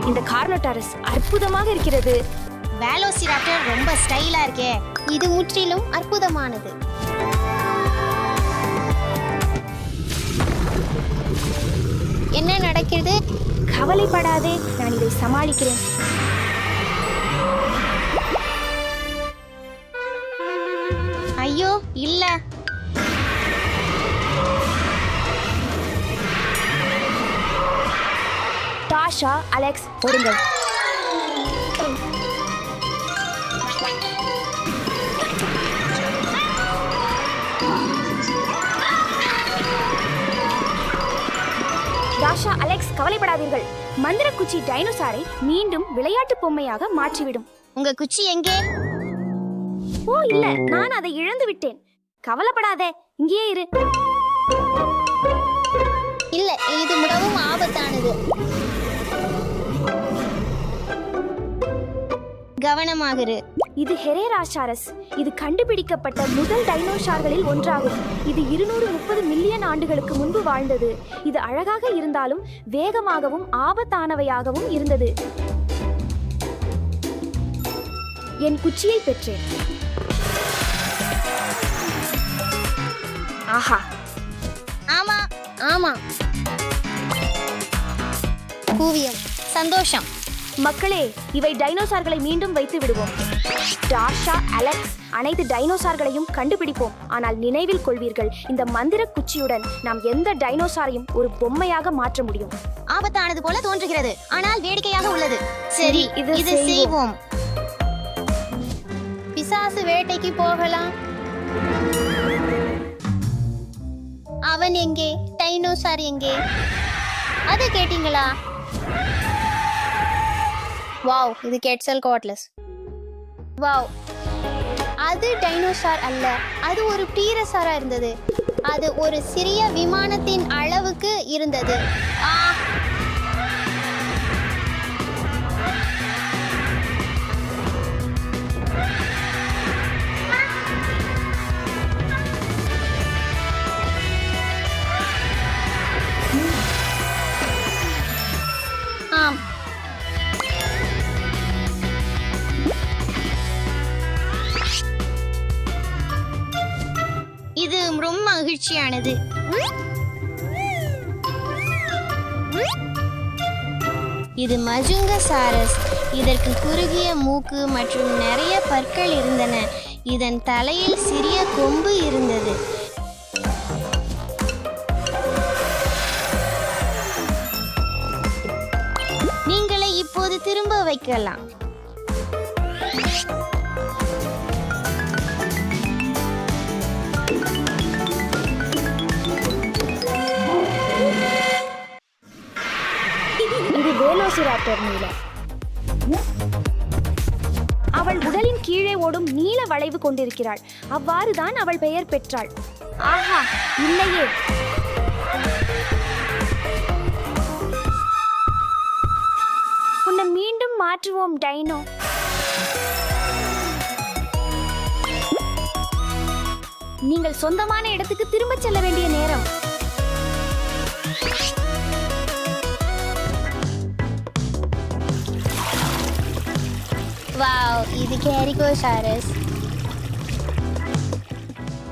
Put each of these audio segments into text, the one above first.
இந்த கார்னோடாரஸ் அற்புதமாக இருக்கிறது. வேலோசிராப்டர் ரொம்ப ஸ்டைலா இருக்கே. இது முற்றிலும் அற்புதமானது. என்ன நடக்கிறது? கவலைப்படாதே, நான் இதை சமாளிக்கிறேன். ஐயோ இல்ல. Dasha, Alex, ஓடுங்கள். டாஷா, அலெக்ஸ், கவலைப்படாதீர்கள். மந்திர குச்சி டைனோசாரை மீண்டும் விளையாட்டு பொம்மையாக மாற்றிவிடும். உங்க குச்சி எங்கே? ஓ இல்ல, நான் அதை இழந்து விட்டேன். கவலைப்படாதே, இங்கேயே இரு. இல்ல, இது மிகவும் ஆபத்தானது. கவனமாக இரு. இது ஹெரேராசாரஸ். இது கண்டுபிடிக்கப்பட்ட முதல் டைனோசார்களில் ஒன்றாகும். இது 230 மில்லியன் ஆண்டுகளுக்கு முன்பு வாழ்ந்தது. இது அழகாக இருந்தாலும் வேகமாகவும் ஆபத்தானவையாகவும் இருந்தது. என் குச்சியை பெற்றேன். ஆஹா, ஆமா ஆமா. கூவியம். சந்தோஷம். மக்களே, இவை டைனோசார்களை மீண்டும் வைத்து விடுவோம். டாஷா, அலெக்ஸ், அனைத்து டைனோசார்களையும் கண்டுபிடிப்போம். ஆனால் நினைவில் கொள்வீர்கள், இந்த மந்திர குச்சியுடன் நாம் எந்த டைனோசாரையும் ஒரு பொம்மையாக மாற்ற முடியும். ஆபத்தானது போல தோன்றுகிறது, ஆனால் வேடிக்கையாக உள்ளது. சரி, இது செய்வோம். பிசாசு வேட்டைக்கு போகலாம். அவன் எங்கே? டைனோசார் எங்கே? அது கேட்டீங்களா? வாவ், இது கெட்சல் கோட்லஸ். வாவ், அது டைனோசார் அல்ல, அது ஒரு பீரசாரா இருந்தது. அது ஒரு சிறிய விமானத்தின் அளவுக்கு இருந்தது. ஆம், இது ரொம்ப மகிழ்ச்சியானது. இது மஜுங்கசாரஸ். இதற்கு குறுகிய மூக்கு மற்றும் நிறைய பற்கள் இருந்தன. இதன் தலையில் சிறிய கொம்பு இருந்தது. நீங்களை இப்போது திரும்ப வைக்கலாம். இது வேலோசிராப்டர் நீல. அவள் உடலின் கீழே ஓடும் நீல வளைவு கொண்டிருக்கிறாள். அவ்வாறுதான் அவள் பெயர் பெற்றாள். ஆஹா, இல்லையே. உன்னை மீண்டும் மாற்றுவோம் டைனோ. நீங்கள் சொந்தமான இடத்துக்கு திரும்ப செல்ல வேண்டிய நேரம். வாவ், இது கேரிகோசாரஸ்.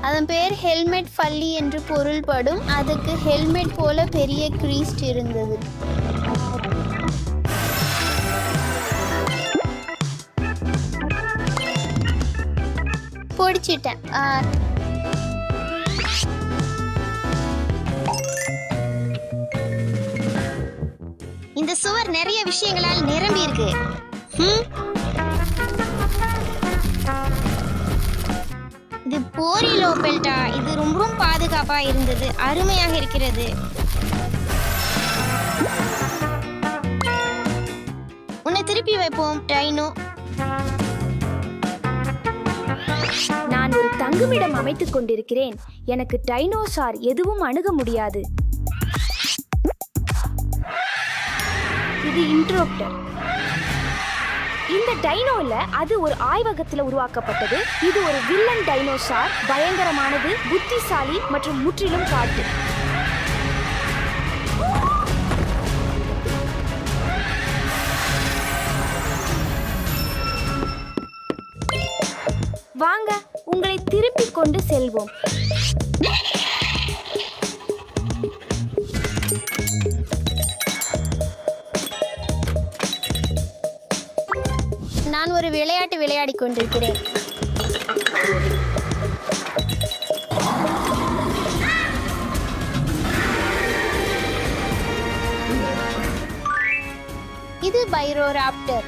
அதன் பேர் ஹெல்மெட் ஃபல்லி என்று பொருள்படும். அதுக்கு ஹெல்மெட் போல பெரிய கிரீஸ்ட் இருந்தது. பிடிச்சிட்டேன். இந்த சுவர் நிறைய விஷயங்களால் நிரம்பி இருக்கு. இது போரிலோபெல்டா. இது ரொம்ப பாதுகாப்பா இருந்தது. அருமையாக இருக்கிறது. உன்னை திருப்பி வைப்போம் டைனோ. நான் ஒரு தங்குமிடம் அமைத்துக் கொண்டிருக்கிறேன். எனக்கு டைனோசார் எதுவும் அணுக முடியாது. இது இன்ட்ரோப்டர். இந்த டைனோல அது ஒரு ஆய்வகத்தில் உருவாக்கப்பட்டது. இது ஒரு வில்லன் டைனோசார். பயங்கரமானது, புத்திசாலி மற்றும் முற்றிலும் காட்டு. வாங்க உங்களை திருப்பிக் கொண்டு செல்வோம். நான் ஒரு விளையாட்டு விளையாடிக் கொண்டிருக்கிறேன். இது பைரோராப்டர்.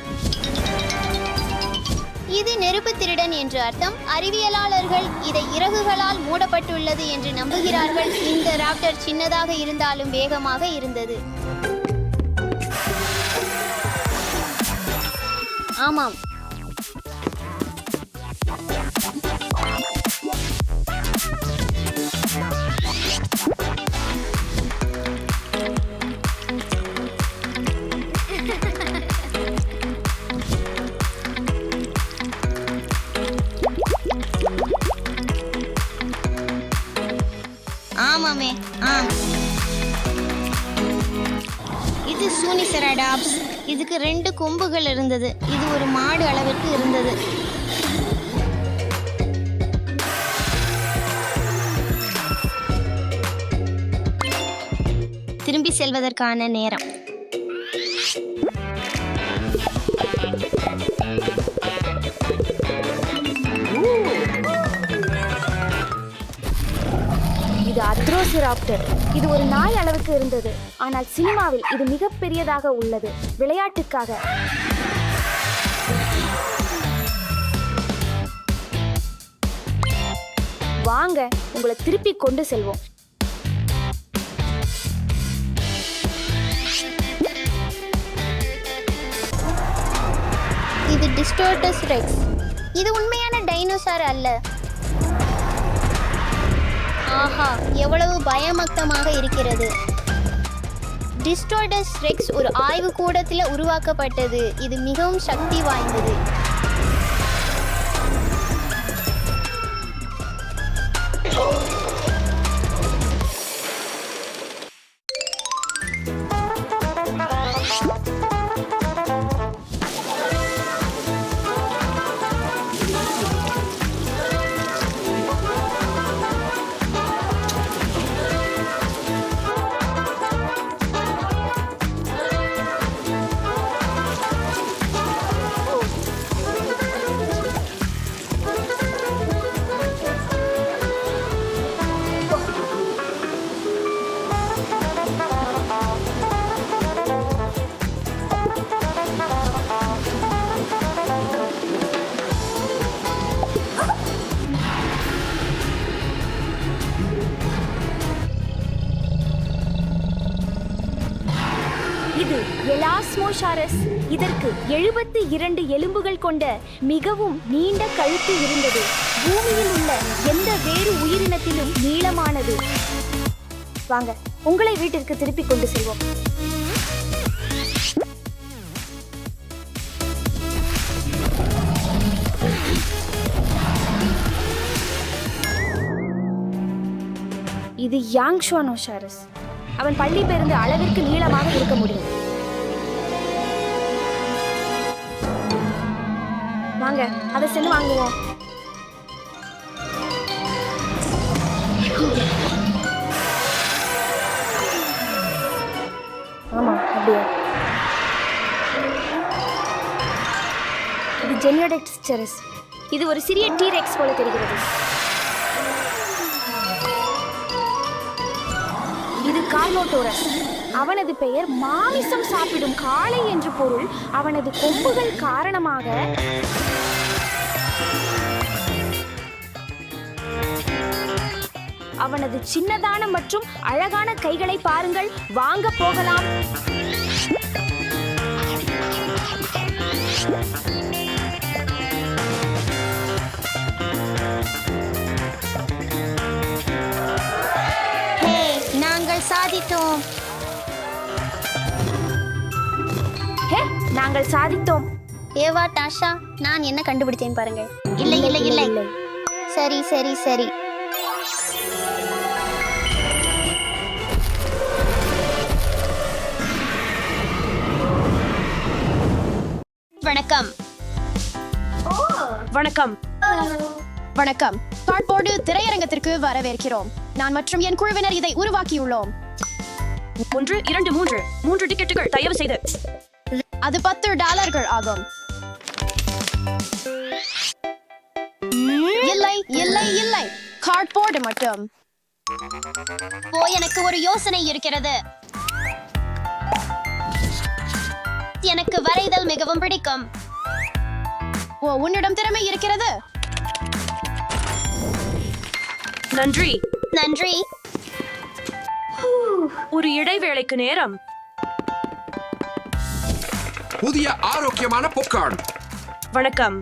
இது நெருப்பு திருடன் என்று அர்த்தம். அறிவியலாளர்கள் இதை இறகுகளால் மூடப்பட்டுள்ளது என்று நம்புகிறார்கள். இந்த ராப்டர் சின்னதாக இருந்தாலும் வேகமாக இருந்தது. ஆமாம், ஆமாமே, ஆம். இது சூனிசெராடாப்ஸ். இதுக்கு 2 கொம்புகள் இருந்தது. இது ஒரு மாடு அளவிற்கு இருந்தது. திரும்பி செல்வதற்கான நேரம். இது அத்ரோசிராப்டர். இது ஒரு நாய் அளவுக்கு இருந்தது, ஆனால் சினிமாவில் இது மிகப்பெரியதாக உள்ளது. விளையாட்டுக்காக. வாங்க உங்களை திருப்பி கொண்டு செல்வோம். இது டிஸ்டோர்டஸ் ரெக்ஸ். இது உண்மையான டைனோசார் அல்ல. ஆஹா, எவ்வளவு பயமக்தமாக இருக்கிறது. டிஸ்டோர்டஸ் ரெக்ஸ் ஒரு ஆய்வு கூடத்தில் உருவாக்கப்பட்டது. இது மிகவும் சக்தி வாய்ந்தது. இது எலாஸ்மோசாரஸ். இதற்கு 72 எலும்புகள் கொண்ட மிகவும் நீண்ட கழுத்து இருந்தது. பூமியில் உள்ள எந்த வேறு உயிரினத்திலும் நீளமானது. வாங்க உங்களை வீட்டிற்கு திருப்பிக் கொண்டு செல்வோம். இது யாங்ஷுவானோசாரஸ். அவன் பள்ளி பேருந்து அளவிற்கு நீளமாக இருக்க முடியும். வாங்க அதை சென்று வாங்குவோம். ஆமா அப்படியே. இது ஜெனியோடெக்ஸ்டரஸ். இது ஒரு சிறிய டீரெக்ஸ் போல தெரிகிறது. இது கார்னோடோரஸ். அவனது பெயர் மாமிசம் சாப்பிடும் காளை என்று பொருள். அவனது கொம்புகள் காரணமாக அவனது சின்னதான மற்றும் அழகான கைகளை பாருங்கள். வாங்க போகலாம். நாங்கள் சாதித்தோம். ஹே, நாங்கள் சாதித்தோம். ஏவா, டாஷா, நான் என்ன கண்டுபிடித்தேன் பாருங்கள். இல்லை இல்லை இல்லை. சரி சரி சரி. வணக்கம். வணக்கம். வணக்கம். கார்ட்போர்டு திரையரங்கத்திற்கு வரவேற்கிறோம். நான் மற்றும் என் குழுவினர் இதை உருவாக்கியுள்ளோம். 1 2 3 3 டிக்கெட்டுகள் தயவு செய்து. அது $10 ஆகும். இல்லை இல்லை இல்லை, கார்ட்போர்டு மட்டும். எனக்கு ஒரு யோசனை இருக்கிறது. எனக்கு வரைதல் மிகவும் பிடிக்கும். உன்னிடம் திறமை இருக்கிறது. நன்றி. நன்றி. ஒரு இடைவேளைக்கு நேரம். புதிய ஆரோக்கியமான பாப்கார்ன். வணக்கம்.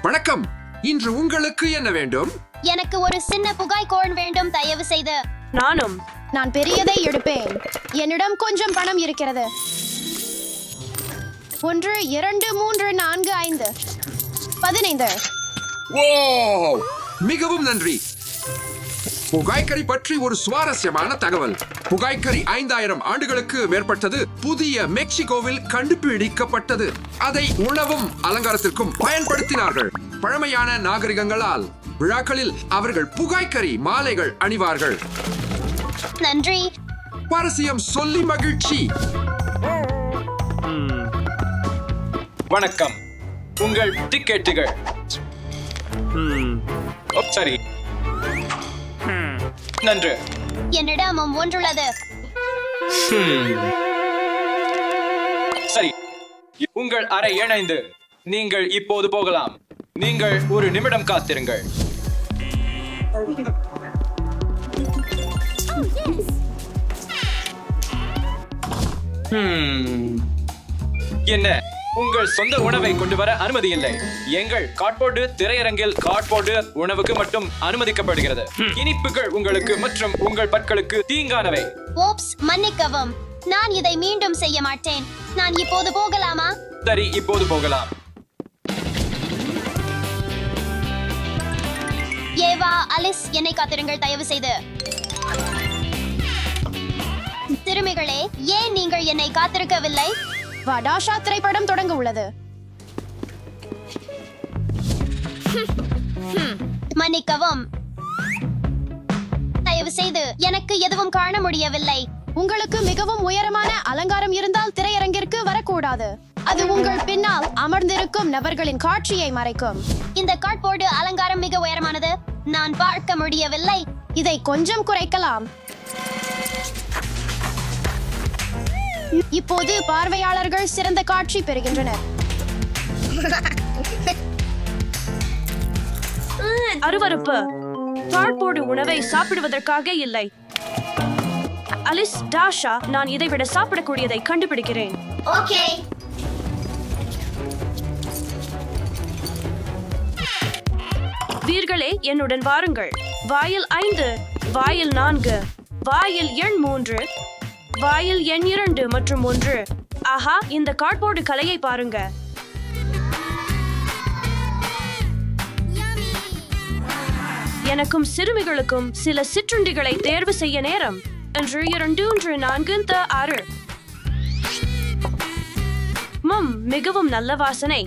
வணக்கம். இன்று உங்களுக்கு என்ன வேண்டும்? எனக்கு ஒரு சின்ன புகாய் கோன் வேண்டும் தயவு செய்து. நானும். நான் பெரியதை எடுப்பேன். என்னிடம் கொஞ்சம் பணம் இருக்கிறது. 1 2 3 4 5 15. ஓ, மிகவும் நன்றி. புகாய்கறி பற்றி ஒரு சுவாரஸ்யமான தகவல். புகாய்கறி 5000 ஆண்டுகளுக்கு மேற்பட்டது. புதிய மெக்சிகோவில் கண்டுபிடிக்கப்பட்டது. அதை உணவும் அலங்காரத்திற்கும் பயன்படுத்தினார்கள். பழமையான நாகரிகங்களால் விழாக்களில் அவர்கள் புகாய்கறி மாலைகள் அணிவார்கள். நன்றி. சுவாரஸ்யம் சொல்லி மகிழ்ச்சி. வணக்கம். உங்கள் டிக்கெட்டுகள். சரி, நன்று. என்னிடமும் ஒன்றுள்ளது. சரி, உங்கள் அறை இணைந்து நீங்கள் இப்போது போகலாம். நீங்கள் ஒரு நிமிடம் காத்திருங்கள். என்ன, உங்கள் சொந்த உணவை கொண்டு வர அனுமதி இல்லை. எங்கள் கார்ட்போர்டு திரையரங்கில் கார்ட்போர்டு உணவுக்கு மட்டும் அனுமதிக்கப்படுகிறது. இனிப்புகள் உங்களுக்கு மற்றும் உங்கள் பற்களுக்கு தீங்கானவை. ஓப்ஸ், மன்னிக்கவும். நான் இதை மீண்டும் செய்ய மாட்டேன். நான் இப்போது போகலாமா? சரி, இப்போது போகலாம். ஏவா, அலிஸ், என்னை காத்திருங்கள் தயவு செய்து. சிறுமிகளே, ஏன் நீங்கள் என்னை காத்திருக்கவில்லை? டாஷா திரைப்படம் தொடங்க உள்ளது. மன்னிக்கவும். தயவு செய்து, எனக்கு எதுவும் காண முடியவில்லை. உங்களுக்கு மிகவும் உயரமான அலங்காரம் இருந்தால் திரையரங்கிற்கு வரக்கூடாது. அது உங்கள் பின்னால் அமர்ந்திருக்கும் நபர்களின் காட்சியை மறைக்கும். இந்த கார்ட்போர்டு அலங்காரம் மிக உயரமானது. நான் பார்க்க முடியவில்லை. இதை கொஞ்சம் குறைக்கலாம். இப்போது பார்வையாளர்கள் சிறந்த காட்சி பெறுகின்றனர். அருவருப்பு. கார்ட்போர்டு உணவை சாப்பிடுவதற்காக இல்லை. அலிஸ், டாஷா, நான் இதை விட சாப்பிடக்கூடியதை கண்டுபிடிக்கிறேன். ஓகே. வீர்களே, என்னுடன் வாருங்கள். வாயில் 5, வாயில் 4, வாயில் எண் 3, வாயில் எண் 2 மற்றும் 1. ஆஹா, இந்த கார்ட்போர்டு கலையை பாருங்க. எனக்கும் சிறுமிகளுக்கும் சில சிற்றுண்டிகளை தேர்வு செய்ய நேரம். 1 2 3 4 6. மிகவும் நல்ல வாசனை.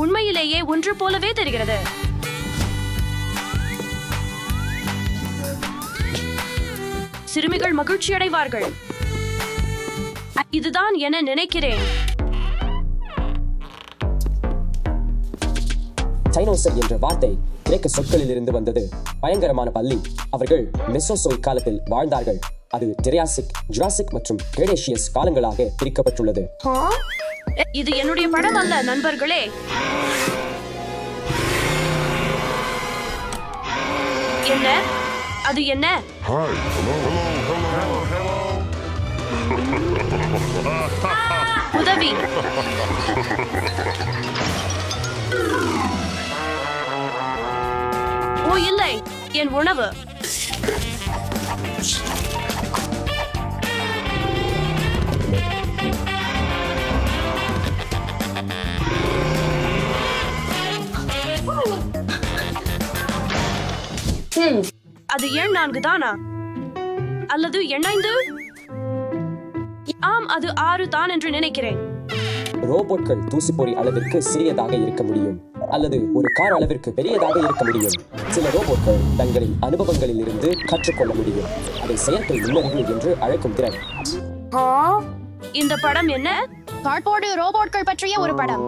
உண்மையிலேயே ஒன்று போலவே தெரிகிறது. சிறுமிகள் மகிழ்ச்சி அடைவார்கள். இதுதான் என நினைக்கிறேன். டைனோசர் என்ற வார்த்தை கிரேக்க சொற்களில் இருந்து வந்தது. பயங்கரமான பள்ளி. அவர்கள் மெசோசோயிக் காலத்தில் வாழ்ந்தார்கள். அது ஜெரியாசிக், ஜுராசிக் மற்றும் கிரெடேஷியஸ் காலங்களாக பிரிக்கப்பட்டுள்ளது. இது என்னுடைய படம் அல்ல, நண்பர்களே. என்ன அது? என்ன உதவி? ஓ இல்லை, என் உணவு. அது எண் 4 தானா? அல்லது எண் 5? ஆம், அது 6 தான் என்று நினைக்கிறேன். ரோபோட்கள் தூசிப்பொறி அளவிற்கு சிறியதாக இருக்க முடியும். அல்லது ஒரு கார் அளவிற்கு பெரியதாக இருக்க முடியும். சில ரோபோட்கள் தங்களின் அனுபவங்களில் இருந்து கற்றுக்கொள்ள முடியும். அதை செயற்கை நுண்ணறிவு என்று அழைக்கும் திறன். இந்த படம் என்ன? கார்ட்போர்டு ரோபோட்கள் பற்றிய ஒரு படம்.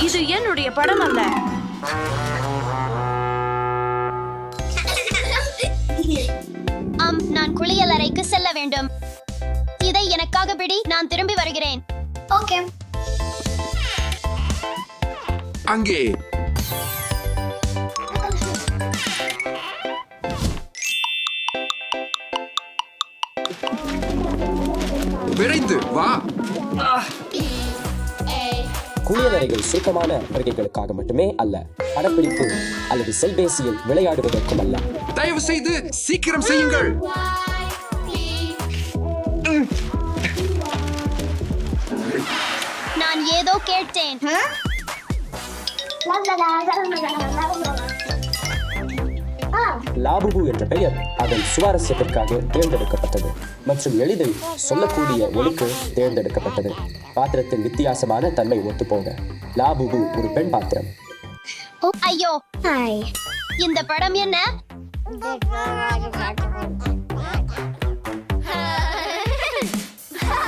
இது என்னுடைய படம் அல்ல. நான் குளியல் அறைக்கு செல்ல வேண்டும். இதை எனக்காக பிடி, நான் திரும்பி வருகிறேன். ஓகே. அங்கே விரைந்து வா. குளியலறைகள் சுருக்கமான வருகைகளுக்காக மட்டுமே அல்ல, படப்பிடிப்பு அல்லது செல்பேசியில் விளையாடுவதற்கும் அல்ல. தயவு செய்து சீக்கிரம் செய்யுங்கள். நான் ஏதோ கேட்டேன். லாபுபு என்ற பெயர் அதன் சுவாரஸ்யத்திற்காக தேர்ந்தெடுக்கப்பட்டது மற்றும் எளிதில் சொல்லக்கூடிய ஒலிக்கு தேர்ந்தெடுக்கப்பட்டது. பாத்திரத்தின் வித்தியாசமான தன்மை ஒத்துப்போக லாபுபு ஒரு பெண் பாத்திரம். ஐயோ, இந்த படம் என்ன?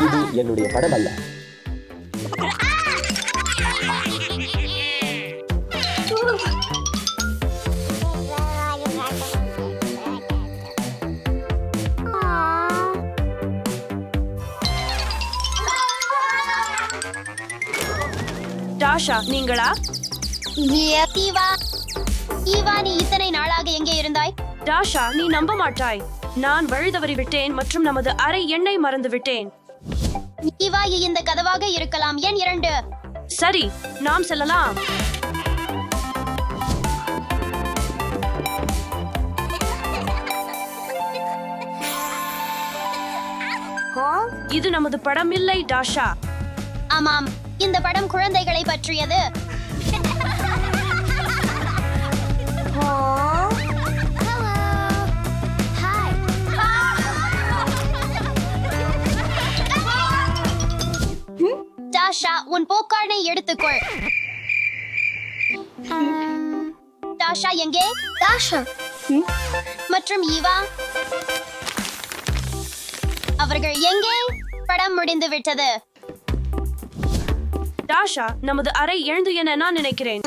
இது என்னுடைய படம் அல்ல. டாஷா, நீங்களா? ஈவா, நீ இத்தனை நாளாக எங்கே இருந்தாய்? டாஷா, நீ நம்ப மாட்டாய். நான் வழி தவறி விட்டேன் மற்றும் நமது அரை எண்ணெய் மறந்து விட்டேன். ஈவா, இந்த கதவாக இருக்கலாம். எண் 2. சரி, நாம் செல்லலாம். இது நமது படம் இல்லை டாஷா. ஆமாம், இந்த படம் குழந்தைகளை பற்றியது. டாஷா, உன் போக்கார்டை எடுத்துக்கொள். டாஷா எங்கே? டாஷா மற்றும் ஈவா அவர்கள் எங்கே? படம் முடிந்து விட்டது. டாஷா, நமது அறை எழுந்து என நான் நினைக்கிறேன்.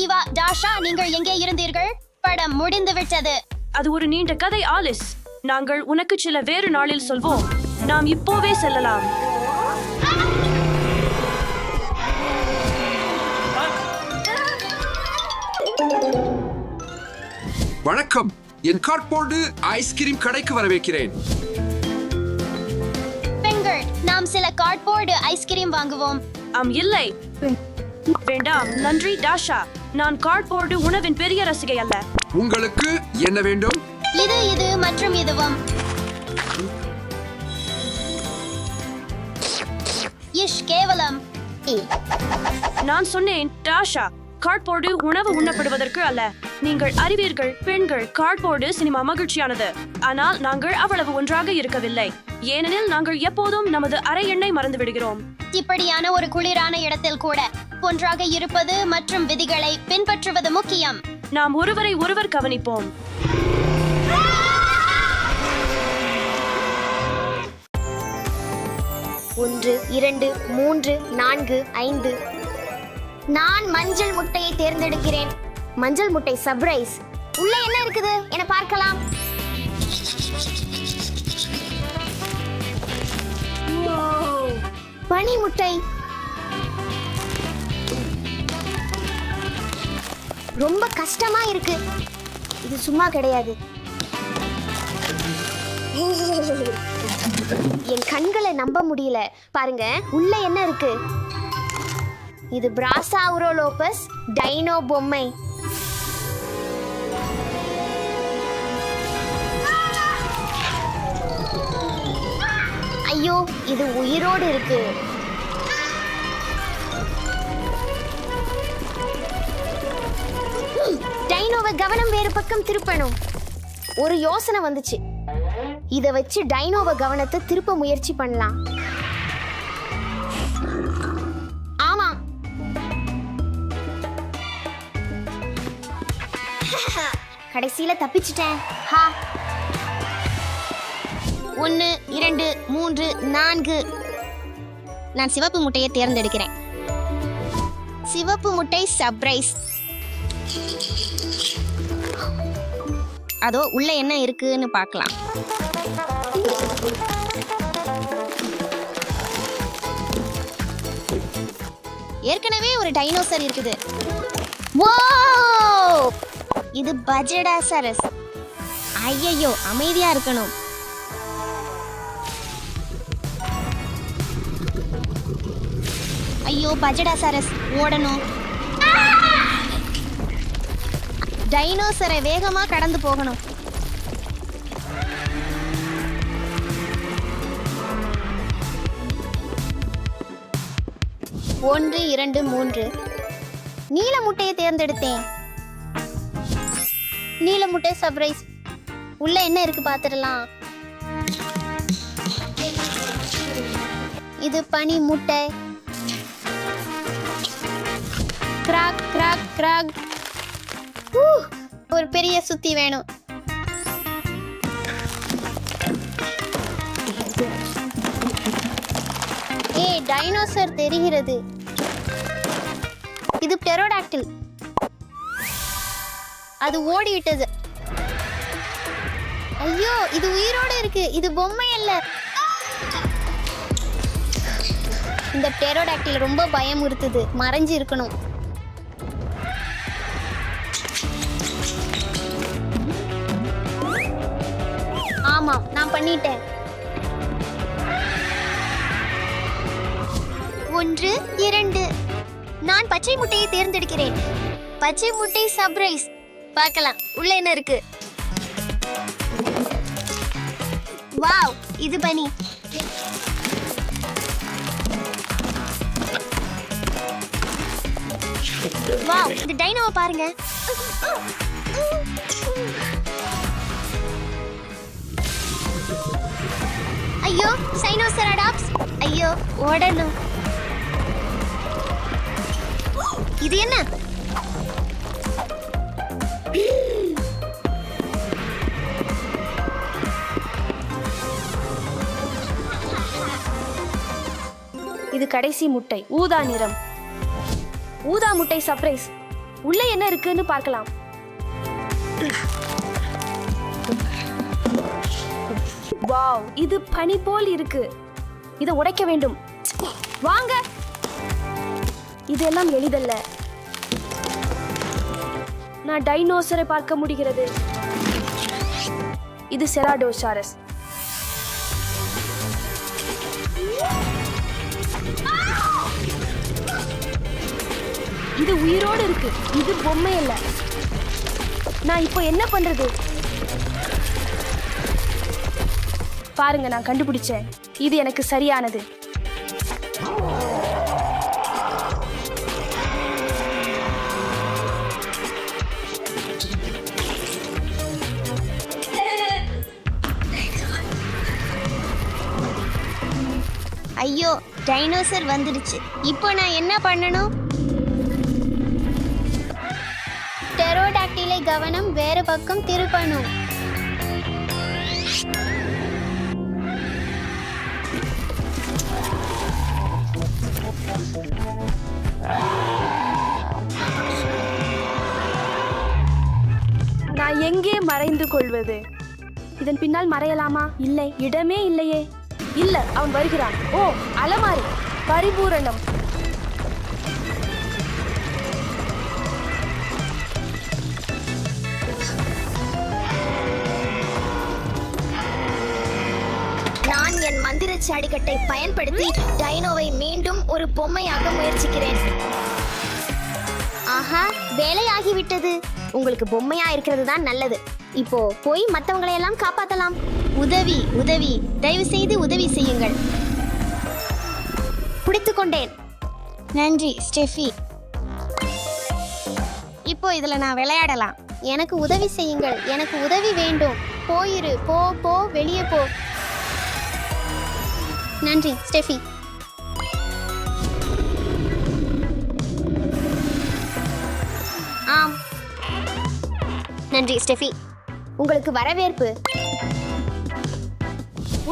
ஈவா, டாஷா, நீங்கள் எங்கே இருந்தீர்கள்? படம் முடிந்து விட்டது. அது ஒரு நீண்ட கதை ஆலிஸ். நாங்கள் உனக்கு சில வேறு நாளில் சொல்வோம். நாம் இப்போவே செல்லலாம். வணக்கம். என் கார்ட்போர்டு ஐஸ்கிரீம் கடைக்கு வரவேற்கிறேன். பெண்கள், நாம் சில கார்ட்போர்டு ஐஸ்கிரீம் வாங்குவோம். இல்லை, வேண்டாம். நன்றி டாஷா. நான் கார்ட்போர்டு உணவின் பெரிய ரசிகை அல்ல. உங்களுக்கு என்ன வேண்டும்? இது மற்றும் இதுவும். கேவலம். நான் சொன்னேன் டாஷா, கார்ட்போர்டு உணவு உண்ணப்படுவதற்கு அல்ல. நீங்கள் அறிவீர்கள், பெண்கள், கார்ட்போர்டு சினிமா மகிழ்ச்சியானது. ஆனால் நாங்கள் அவ்வளவு ஒன்றாக இருக்கவில்லை, ஏனெனில் நாங்கள் எப்போதும் நமது அரை எண்ணெய் மறந்து விடுகிறோம். இப்படியான ஒரு குளிரான இடத்தில் கூட ஒன்றாக இருப்பது மற்றும் விதிகளை பின்பற்றுவது முக்கியம். நாம் ஒருவரை ஒருவர் கவனிப்போம். ஒன்று, 2, 3, 4, 5. நான் மஞ்சள் முட்டையை தேர்ந்தெடுக்கிறேன். மஞ்சள் முட்டை சர்ப்ரைஸ். உள்ள என்ன இருக்குது என பார்க்கலாம். பனி முட்டை. ரொம்ப கஷ்டமா இருக்கு. இது சும்மா கிடையாது. என் கண்களை நம்ப முடியல. பாருங்க, உள்ள என்ன இருக்கு. இது பிராசாவுரோலோபஸ் டைனோ பொம்மை. ஐயோ, இது உயிரோடு இருக்கு. டைனோவை கவனம் வேறு பக்கம் திருப்பணும். ஒரு யோசனை வந்துச்சு. இத வச்சு டைனோவை கவனத்தை திருப்ப முயற்சி பண்ணலாம். ஆமா, கடைசியில தப்பிச்சிட்டேன். ஹா, 1 2 3 4. நான் சிவப்பு முட்டையை தேர்ந்தெடுக்கிறேன். சிவப்பு முட்டை சர்ப்ரைஸ். அதோ உள்ள என்ன இருக்குன்னு பார்க்கலாம். ஏற்கனவே ஒரு டைனோசர் இருக்குது. வோ, இது பஜடாசரஸ். ஐயையோ, அமைதியா இருக்கணும். ஐயோ, பஜடாசரஸ் ஓடணும். டைனோசரை வேகமா கடந்து போகணும். ஒன்று 2 3. நீல முட்டையை தேர்ந்தெடுத்தேன். நீல முட்டை சர்ப்ரைஸ். உள்ள என்ன இருக்கு பாத்துடலாம். இது பனி முட்டை. Crack crack crack. ஒரு பெரிய சுத்தி வேணும். ஏய், டைனோசர் தெரிகிறது. இது பெரோடாக்டில். அது ஓடிவிட்டது. ஐயோ, இது உயிரோடு இருக்கு. இது பொம்மை அல்ல. இந்த பெரோடாக்டில் ரொம்ப பயமுறுத்துது. மறைஞ்சு இருக்கணும். ஆமாம், நான் பண்ணிட்டேன். 1 2. நான் பச்சை முட்டையை தேர்ந்தெடுக்கிறேன். பச்சை முட்டை சர்ப்ரைஸ். பார்க்கலாம் உள்ள என்ன இருக்கு. வாவ், இது பனி. வாவ், இந்த டைனோவை பாருங்க. ஐயோ, சைனோசெராடாப்ஸ். ஐயோ, ஓடணும். இது என்ன? இது கடைசி முட்டை, ஊதா நிறம். ஊதா முட்டை சர்ப்ரைஸ். உள்ள என்ன இருக்குன்னு பார்க்கலாம். வாவ், இது பனி போல் இருக்கு. இதை உடைக்க வேண்டும். வாங்க. இதெல்லாம் எளிதல்ல. நான் டைனோசரை பார்க்க முடிகிறது. இது செராடோசாரஸ். இது உயிரோடு இருக்கு. இது பொம்மை அல்ல. நான் இப்போ என்ன பண்றது? பாருங்க, நான் கண்டுபிடிச்சேன். இது எனக்கு சரியானது. ஐயோ, டைனோசர் வந்துடுச்சு. இப்போ நான் என்ன பண்ணணும்? டெரோடாக்டிலை கவனம் வேறு பக்கம் திருப்பணும். நான் எங்கே மறைந்து கொள்வது? இதன் பின்னால் மறையலாமா? இல்லை, இடமே இல்லையே. இல்ல, அவன் வருகிறான். ஓ, அலமாரி பரிபூரணம். நான் என் மந்திர சாடிக்கட்டை பயன்படுத்தி டைனோவை மீண்டும் ஒரு பொம்மையாக முயற்சிக்கிறேன். ஆஹா, வேலையாகிவிட்டது. உங்களுக்கு பொம்மையா இருக்கிறது தான் நல்லது. இப்போ போய் மற்றவங்களை எல்லாம் காப்பாத்தலாம். உதவி உதவி, தயவு செய்து உதவி செய்யுங்கள். பிடித்துக் கொண்டேன். நன்றி ஸ்டெஃபி. இப்போ இதுல நான் விளையாடலாம். எனக்கு உதவி செய்யுங்கள், எனக்கு உதவி வேண்டும். போயிரு, போ போ, வெளியே போ. நன்றி ஸ்டெஃபி. ஆம், நன்றி ஸ்டெஃபி. உங்களுக்கு வரவேற்பு.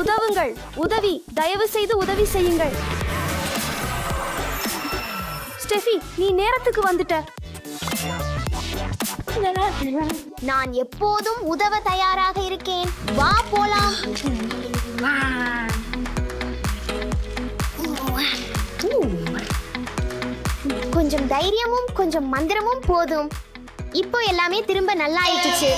உதவுங்கள், உதவி, தயவு செய்து உதவி செய்யுங்கள். ஸ்டெஃபி, நீ நேரத்துக்கு வந்துட்ட. நான் எப்போதும் உதவ தயாராக இருக்கேன். வா போலாம். கொஞ்சம் தைரியமும் கொஞ்சம் மந்திரமும் போதும். இப்போ எல்லாமே திரும்ப நல்லா ஆயிடுச்சு.